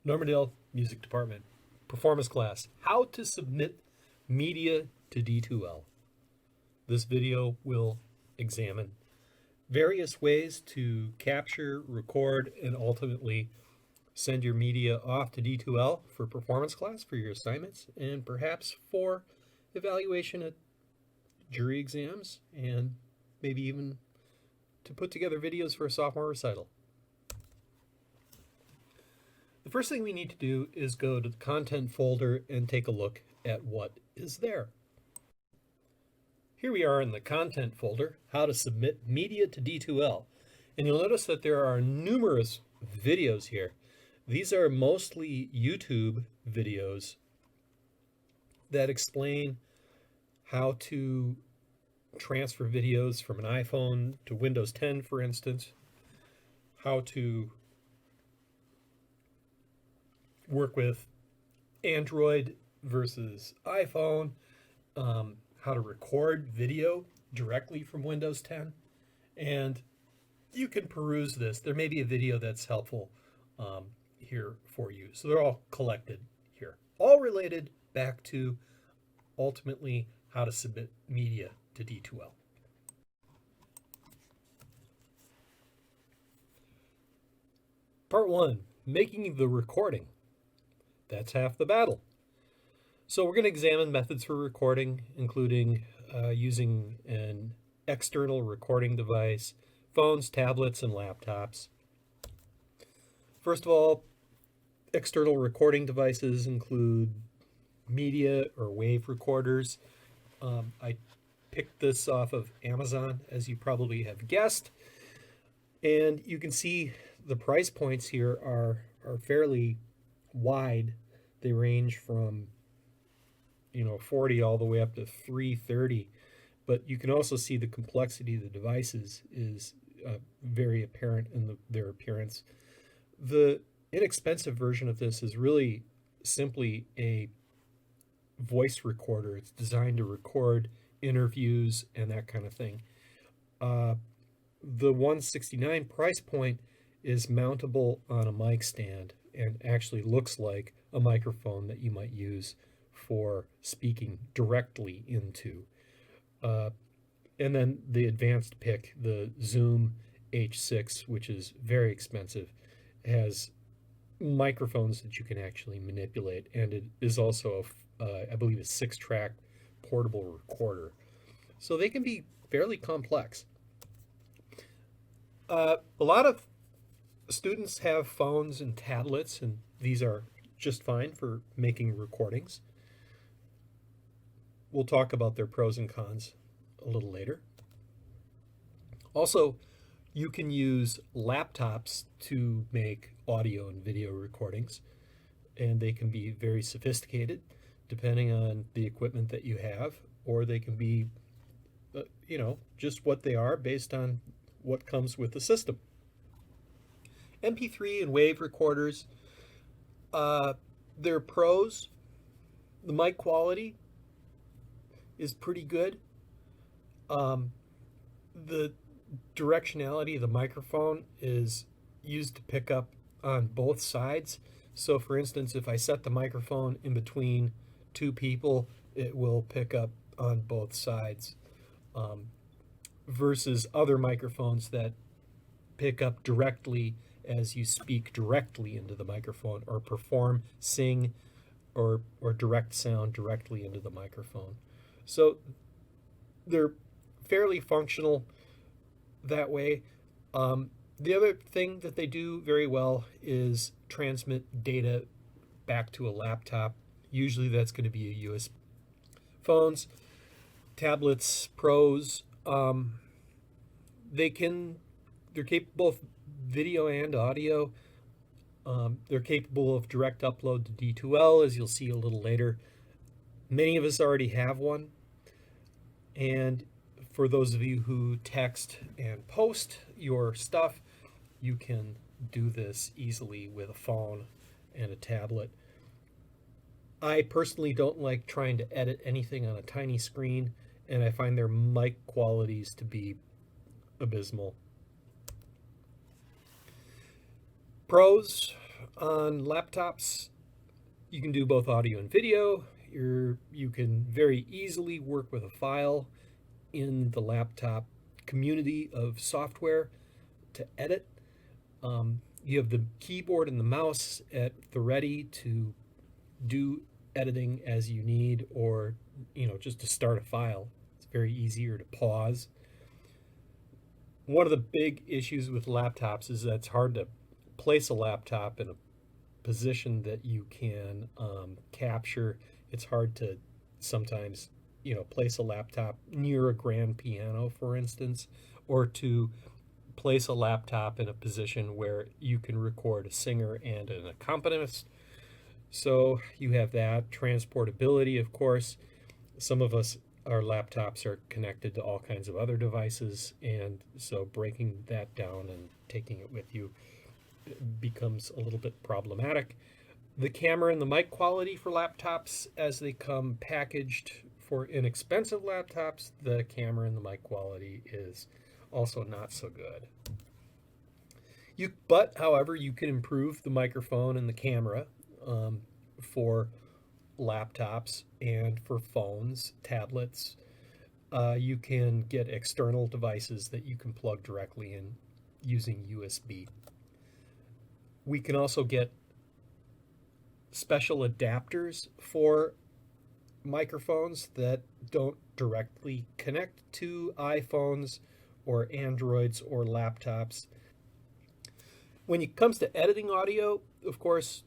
Normandale Music Department, Performance Class, How to Submit Media to D2L. This video will examine various ways to capture, record, and ultimately send your media off to D2L for performance class for your assignments and perhaps for evaluation at jury exams and maybe even to put together videos for a sophomore recital. The first thing we need to do is go to the content folder and take a look at what is there. Here we are in the content folder, how to submit media to D2L. And you'll notice that there are numerous videos here. These are mostly YouTube videos that explain how to transfer videos from an iPhone to Windows 10, for instance, how to work with Android versus iPhone, how to record video directly from Windows 10, and you can peruse this. There may be a video that's helpful here for you. So they're all collected here, all related back to ultimately how to submit media to D2L. Part 1, making the recording. That's half the battle. So we're going to examine methods for recording, including using an external recording device, phones, tablets, and laptops. First of all, external recording devices include media or wave recorders. I picked this off of Amazon, as you probably have guessed. And you can see the price points here are fairly wide. They range from, $40 all the way up to $330. But you can also see the complexity of the devices is very apparent in their appearance. The inexpensive version of this is really simply a voice recorder. It's designed to record interviews and that kind of thing. The $169 price point is mountable on a mic stand and actually looks like a microphone that you might use for speaking directly into. And then the advanced pick, the Zoom H6, which is very expensive, has microphones that you can actually manipulate, and it is also, I believe, a 6-track portable recorder. So they can be fairly complex. A lot of students have phones and tablets, and these are just fine for making recordings. We'll talk about their pros and cons a little later. Also, you can use laptops to make audio and video recordings, and they can be very sophisticated depending on the equipment that you have, or they can be, just what they are based on what comes with the system. MP3 and wave recorders, they're pros. The mic quality is pretty good. The directionality of the microphone is used to pick up on both sides. So for instance, if I set the microphone in between two people, it will pick up on both sides, versus other microphones that pick up directly as you speak directly into the microphone or perform, sing, or direct sound directly into the microphone. So they're fairly functional that way. The other thing that they do very well is transmit data back to a laptop. Usually that's going to be a USB. Phones, tablets, pros, they're capable of video and audio. They're capable of direct upload to D2L, as you'll see a little later. Many of us already have one. And for those of you who text and post your stuff, you can do this easily with a phone and a tablet. I personally don't like trying to edit anything on a tiny screen, and I find their mic qualities to be abysmal. Pros, On laptops, you can do both audio and video. You can very easily work with a file in the laptop community of software to edit. You have the keyboard and the mouse at the ready to do editing as you need, or just to start a file. It's very easier to pause. One of the big issues with laptops is that it's hard to place a laptop in a position that you can capture. It's hard to sometimes place a laptop near a grand piano, for instance, or to place a laptop in a position where you can record a singer and an accompanist. So you have that. Transportability, of course. Some of us, our laptops are connected to all kinds of other devices, and so breaking that down and taking it with you becomes a little bit problematic. The camera and the mic quality for laptops, as they come packaged for inexpensive laptops, the camera and the mic quality is also not so good. But however, you can improve the microphone and the camera for laptops and for phones, tablets. You can get external devices that you can plug directly in using USB. We can also get special adapters for microphones that don't directly connect to iPhones or Androids or laptops. When it comes to editing audio, of course,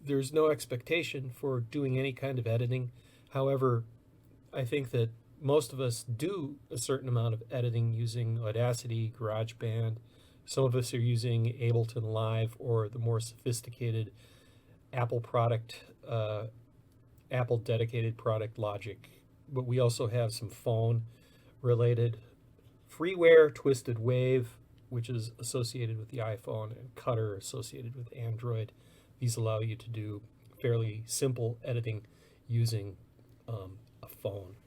there's no expectation for doing any kind of editing. However, I think that most of us do a certain amount of editing using Audacity, GarageBand. Some of us are using Ableton Live or the more sophisticated Apple dedicated product Logic. But we also have some phone related freeware, Twisted Wave, which is associated with the iPhone, and Cutter associated with Android. These allow you to do fairly simple editing using a phone.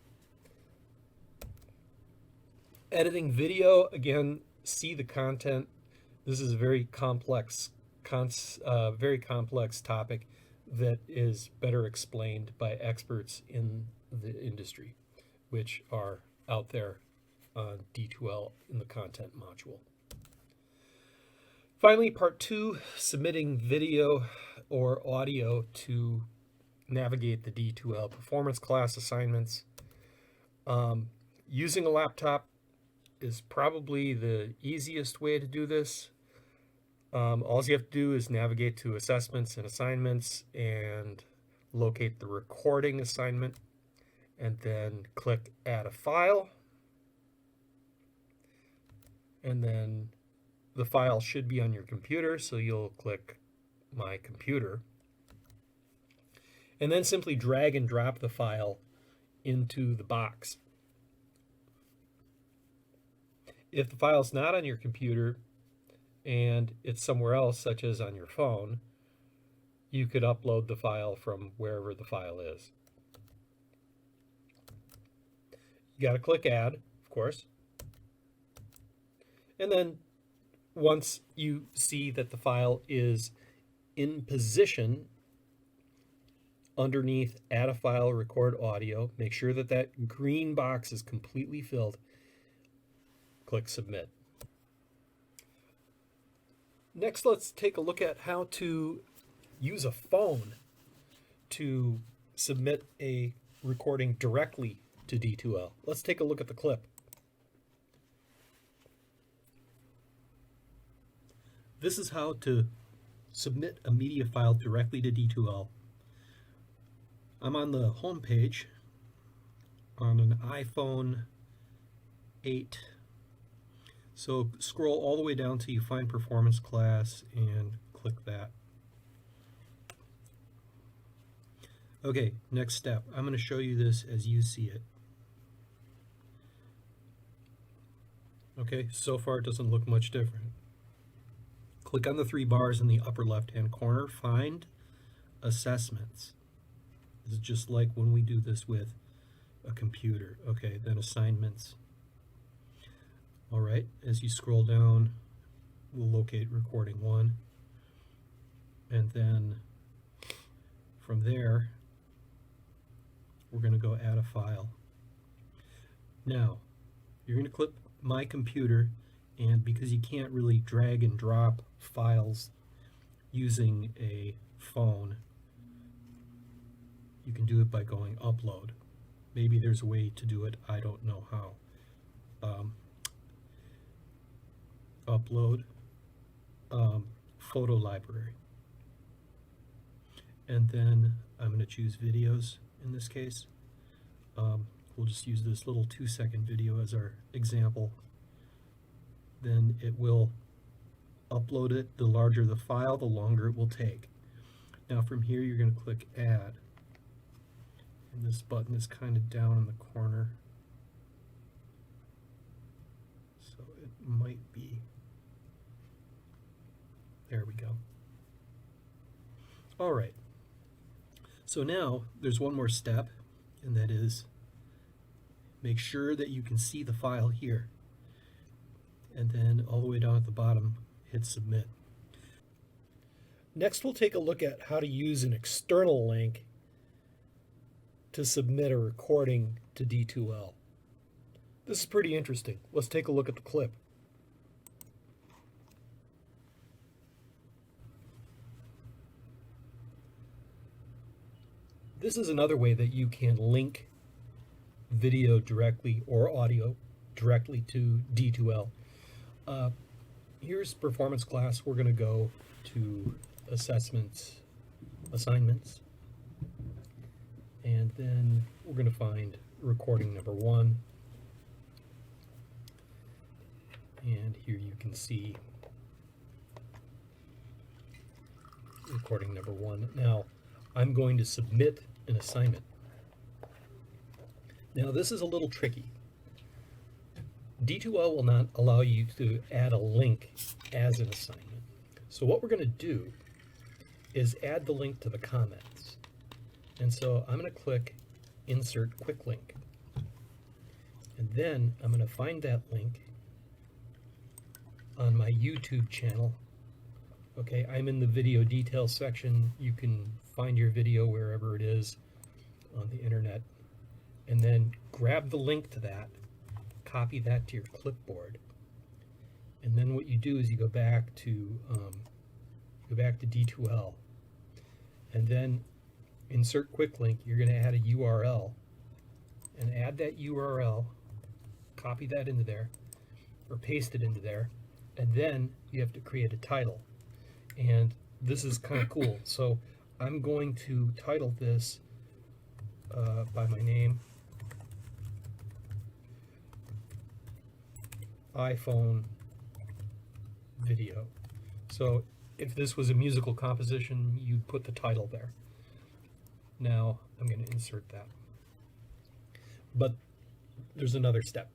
Editing video, again, see the content. This is a very complex topic that is better explained by experts in the industry, which are out there on D2L in the content module. Finally, part 2, submitting video or audio to navigate the D2L performance class assignments. Using a laptop is probably the easiest way to do this. All you have to do is navigate to assessments and assignments and locate the recording assignment, and then click add a file. And then the file should be on your computer, so you'll click My Computer. And then simply drag and drop the file into the box. If the file's not on your computer and it's somewhere else, such as on your phone, you could upload the file from wherever the file is. You got to click Add, of course. And then once you see that the file is in position underneath Add a File, Record Audio, make sure that that green box is completely filled. Click Submit. Next, let's take a look at how to use a phone to submit a recording directly to D2L. Let's take a look at the clip. This is how to submit a media file directly to D2L. I'm on the home page on an iPhone 8. So scroll all the way down till you find Performance Class and click that. Okay, next step. I'm going to show you this as you see it. Okay, so far it doesn't look much different. Click on the 3 bars in the upper left-hand corner, find Assessments. This is just like when we do this with a computer. Okay, then Assignments. All right, as you scroll down, we'll locate Recording 1. And then from there, we're going to go add a file. Now, you're going to click My Computer, and because you can't really drag and drop files using a phone, you can do it by going Upload. Maybe there's a way to do it, I don't know how. Upload photo library. And then I'm going to choose videos in this case. We'll just use this little 2-second video as our example. Then it will upload it. The larger the file, the longer it will take. Now from here you're going to click Add. And this button is kind of down in the corner. So it might be. There we go. All right. So now there's one more step, and that is make sure that you can see the file here. And then all the way down at the bottom, hit Submit. Next, we'll take a look at how to use an external link to submit a recording to D2L. This is pretty interesting. Let's take a look at the clip. This is another way that you can link video directly or audio directly to D2L. Here's performance class. We're going to go to assignments, and then we're going to find recording number 1. And here you can see recording number 1. Now, I'm going to submit an assignment. Now, this is a little tricky. D2L will not allow you to add a link as an assignment. So what we're going to do is add the link to the comments. And so I'm going to click Insert Quick Link. And then I'm going to find that link on my YouTube channel. Okay, I'm in the video details section. You can find your video wherever it is on the internet. And then grab the link to that, copy that to your clipboard. And then what you do is you go back to D2L. And then insert quick link, you're going to add a URL. And add that URL, copy that into there, or paste it into there. And then you have to create a title. And this is kind of cool. So I'm going to title this by my name, iPhone video. So if this was a musical composition, you'd put the title there. Now I'm going to insert that. But there's another step.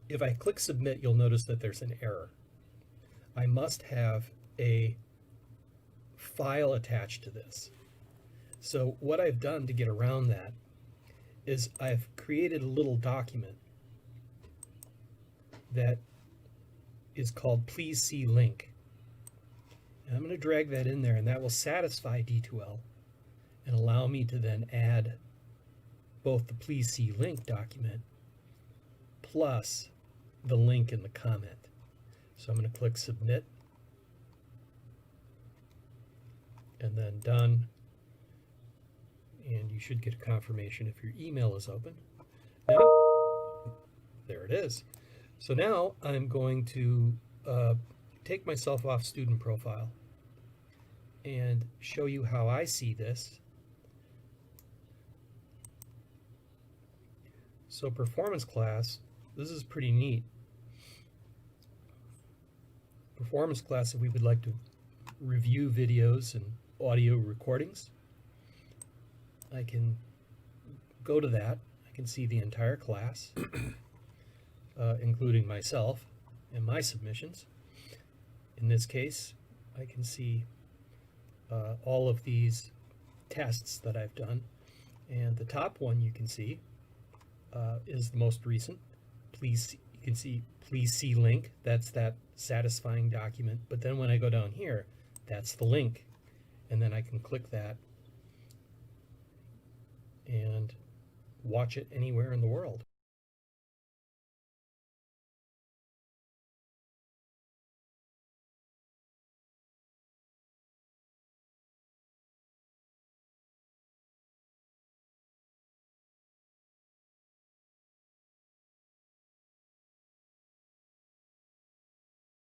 If I click submit, you'll notice that there's an error. I must have a file attached to this. So what I've done to get around that is I've created a little document that is called Please See Link. And I'm going to drag that in there, and that will satisfy D2L and allow me to then add both the Please See Link document plus the link in the comment. So I'm going to click Submit, and then Done, and you should get a confirmation if your email is open. Now, there it is. So now I'm going to take myself off student profile and show you how I see this. So performance class, this is pretty neat. Performance class, if we would like to review videos and audio recordings, I can go to that. I can see the entire class, including myself and my submissions. In this case, I can see all of these tests that I've done. And the top one you can see is the most recent. You can see Please See Link. That's that satisfying document. But then when I go down here, That's the link. And then I can click that and watch it anywhere in the world.